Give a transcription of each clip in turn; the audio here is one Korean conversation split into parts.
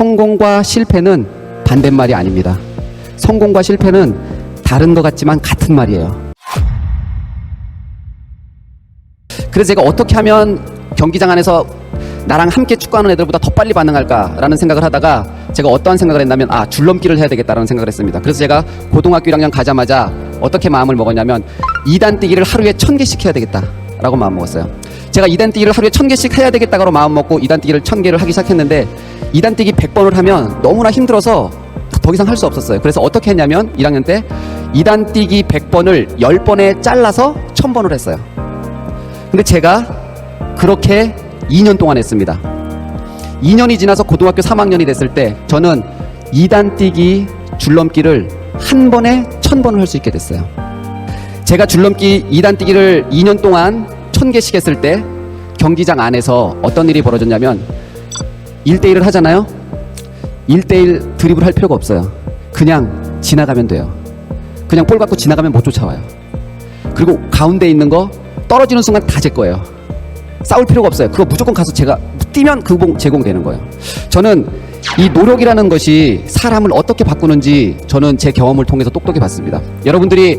성공과 실패는 반대말이 아닙니다. 성공과 실패는 다른 것 같지만 같은 말이에요. 그래서 제가 어떻게 하면 경기장 안에서 나랑 함께 축구하는 애들보다 더 빨리 반응할까라는 생각을 하다가 제가 어떠한 생각을 했냐면 줄넘기를 해야 되겠다라는 생각을 했습니다. 그래서 제가 고등학교 1학년 가자마자 어떻게 마음을 먹었냐면 2단 뛰기를 하루에 1000개씩 해야 되겠다라고 마음 먹었어요. 제가 2단 뛰기를 하루에 1000개씩 해야 되겠다고 마음 먹고 2단 뛰기를 1000개를 하기 시작했는데 2단 뛰기 100번을 하면 너무나 힘들어서 더 이상 할 수 없었어요. 그래서 어떻게 했냐면 1학년 때 2단 뛰기 100번을 10번에 잘라서 1000번을 했어요. 근데 제가 그렇게 2년 동안 했습니다. 2년이 지나서 고등학교 3학년이 됐을 때 저는 2단 뛰기 줄넘기를 한 번에 1000번을 할 수 있게 됐어요. 제가 줄넘기 2단 뛰기를 2년 동안 1000개씩 했을 때 경기장 안에서 어떤 일이 벌어졌냐면 1대1을 하잖아요. 1대1 드리블 할 필요가 없어요. 그냥 지나가면 돼요. 그냥 볼 갖고 지나가면 못 쫓아와요. 그리고 가운데 있는 거 떨어지는 순간 다 제 거예요. 싸울 필요가 없어요. 그거 무조건 가서 제가 뛰면 그 공 제공되는 거예요. 저는 이 노력이라는 것이 사람을 어떻게 바꾸는지 저는 제 경험을 통해서 똑똑히 봤습니다. 여러분들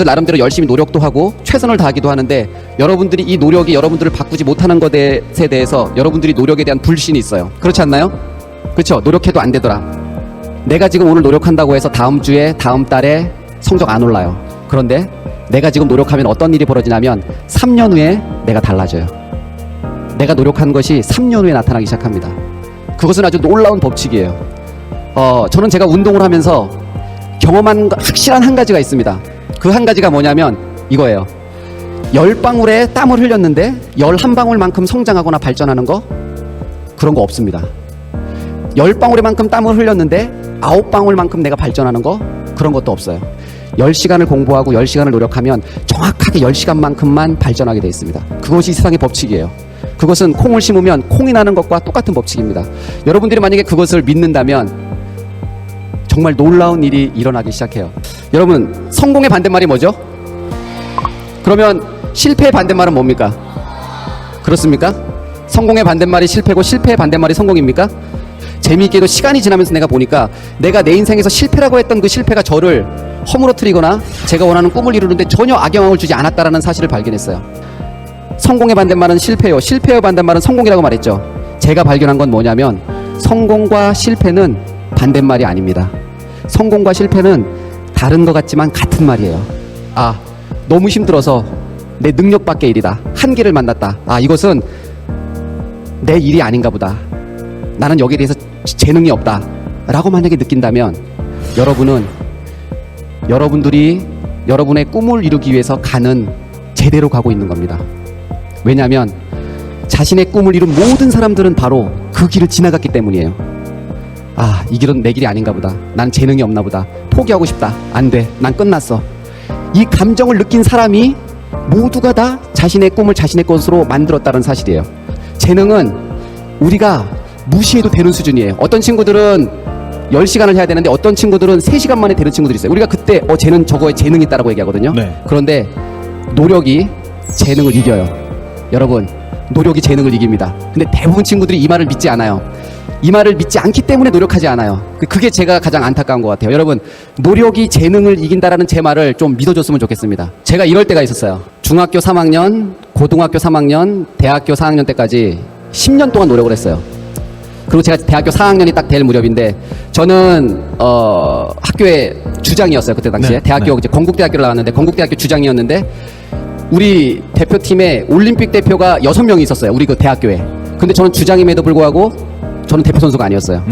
나름대로 열심히 노력도 하고 최선을 다하기도 하는데 여러분들이 이 노력이 여러분들을 바꾸지 못하는 것에 대해서 여러분들이 노력에 대한 불신이 있어요. 그렇지 않나요? 그렇죠? 노력해도 안 되더라. 내가 지금 오늘 노력한다고 해서 다음 주에 다음 달에 성적 안 올라요. 그런데 내가 지금 노력하면 어떤 일이 벌어지냐면 3년 후에 내가 달라져요. 내가 노력한 것이 3년 후에 나타나기 시작합니다. 그것은 아주 놀라운 법칙이에요. 저는 제가 운동을 하면서 경험한 확실한 한 가지가 있습니다. 그 한 가지가 뭐냐면 이거예요. 10방울의 땀을 흘렸는데 11방울만큼 성장하거나 발전하는 거 그런 거 없습니다. 10방울만큼 땀을 흘렸는데 9방울만큼 내가 발전하는 거 그런 것도 없어요. 10시간을 공부하고 10시간을 노력하면 정확하게 10시간만큼만 발전하게 되어 있습니다. 그것이 세상의 법칙이에요. 그것은 콩을 심으면 콩이 나는 것과 똑같은 법칙입니다. 여러분들이 만약에 그것을 믿는다면 정말 놀라운 일이 일어나기 시작해요. 여러분, 성공의 반대말이 뭐죠? 그러면 실패의 반대말은 뭡니까? 그렇습니까? 성공의 반대말이 실패고 실패의 반대말이 성공입니까? 재미있게도 시간이 지나면서 내가 보니까 내가 내 인생에서 실패라고 했던 그 실패가 저를 허물어뜨리거나 제가 원하는 꿈을 이루는데 전혀 악영향을 주지 않았다라는 사실을 발견했어요. 성공의 반대말은 실패요. 실패의 반대말은 성공이라고 말했죠. 제가 발견한 건 뭐냐면 성공과 실패는 반대말이 아닙니다. 성공과 실패는 다른 것 같지만 같은 말이에요. 너무 힘들어서 내 능력 밖의 일이다. 한계를 만났다. 이것은 내 일이 아닌가 보다. 나는 여기에 대해서 재능이 없다 라고 만약에 느낀다면 여러분들이 여러분의 꿈을 이루기 위해서 가는 제대로 가고 있는 겁니다. 왜냐하면 자신의 꿈을 이룬 모든 사람들은 바로 그 길을 지나갔기 때문이에요. 이 길은 내 길이 아닌가 보다. 난 재능이 없나 보다. 포기하고 싶다. 안 돼. 난 끝났어. 이 감정을 느낀 사람이 모두가 다 자신의 꿈을 자신의 것으로 만들었다는 사실이에요. 재능은 우리가 무시해도 되는 수준이에요. 어떤 친구들은 10시간을 해야 되는데 어떤 친구들은 3시간 만에 되는 친구들이 있어요. 우리가 그때 쟤는 저거에 재능이 있다라고 얘기하거든요. 네. 그런데 노력이 재능을 이겨요. 여러분, 노력이 재능을 이깁니다. 근데 대부분 친구들이 이 말을 믿지 않아요. 이 말을 믿지 않기 때문에 노력하지 않아요. 그게 제가 가장 안타까운 것 같아요. 여러분, 노력이 재능을 이긴다라는 제 말을 좀 믿어줬으면 좋겠습니다. 제가 이럴 때가 있었어요. 중학교 3학년, 고등학교 3학년, 대학교 4학년 때까지 10년 동안 노력을 했어요. 그리고 제가 대학교 4학년이 딱 될 무렵인데 저는 학교의 주장이었어요. 그때 당시에. 대학교 이제 건국대학교를 나왔는데 건국대학교 주장이었는데 우리 대표팀에 올림픽 대표가 6명이 있었어요. 우리 그 대학교에. 근데 저는 주장임에도 불구하고 저는 대표 선수가 아니었어요.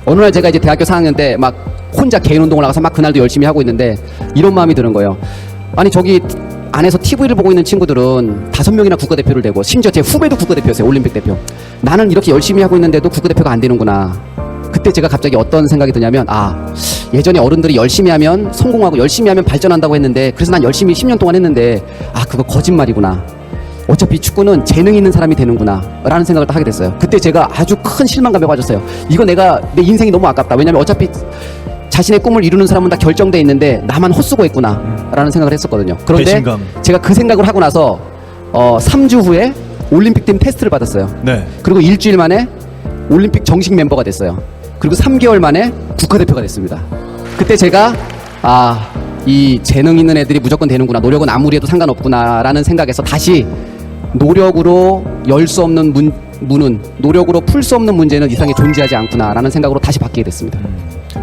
어느 날 제가 이제 대학교 4학년 때 막 혼자 개인 운동을 나가서 막 그날도 열심히 하고 있는데 이런 마음이 드는 거예요. 아니 저기 안에서 TV를 보고 있는 친구들은 5명이나 국가대표를 되고 심지어 제 후배도 국가대표였어요. 올림픽 대표. 나는 이렇게 열심히 하고 있는데도 국가대표가 안 되는구나. 그때 제가 갑자기 어떤 생각이 드냐면 예전에 어른들이 열심히 하면 성공하고 열심히 하면 발전한다고 했는데 그래서 난 열심히 10년 동안 했는데 그거 거짓말이구나. 어차피 축구는 재능 있는 사람이 되는구나 라는 생각을 딱 하게 됐어요. 그때 제가 아주 큰 실망감에 빠졌어요. 이거 내 인생이 너무 아깝다. 왜냐면 어차피 자신의 꿈을 이루는 사람은 다 결정돼 있는데 나만 헛수고 있구나 라는 생각을 했었거든요. 그런데 배신감. 제가 그 생각을 하고 나서 3주 후에 올림픽 팀 테스트를 받았어요. 네. 그리고 일주일 만에 올림픽 정식 멤버가 됐어요. 그리고 3개월 만에 국가대표가 됐습니다. 그때 제가 이 재능 있는 애들이 무조건 되는구나, 노력은 아무리 해도 상관없구나라는 생각에서 다시 노력으로 열 수 없는 문은, 노력으로 풀 수 없는 문제는 이상에 존재하지 않구나라는 생각으로 다시 바뀌게 됐습니다.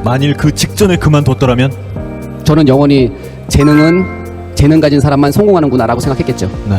만일 그 직전에 그만뒀더라면? 저는 영원히 재능 가진 사람만 성공하는구나라고 생각했겠죠. 네.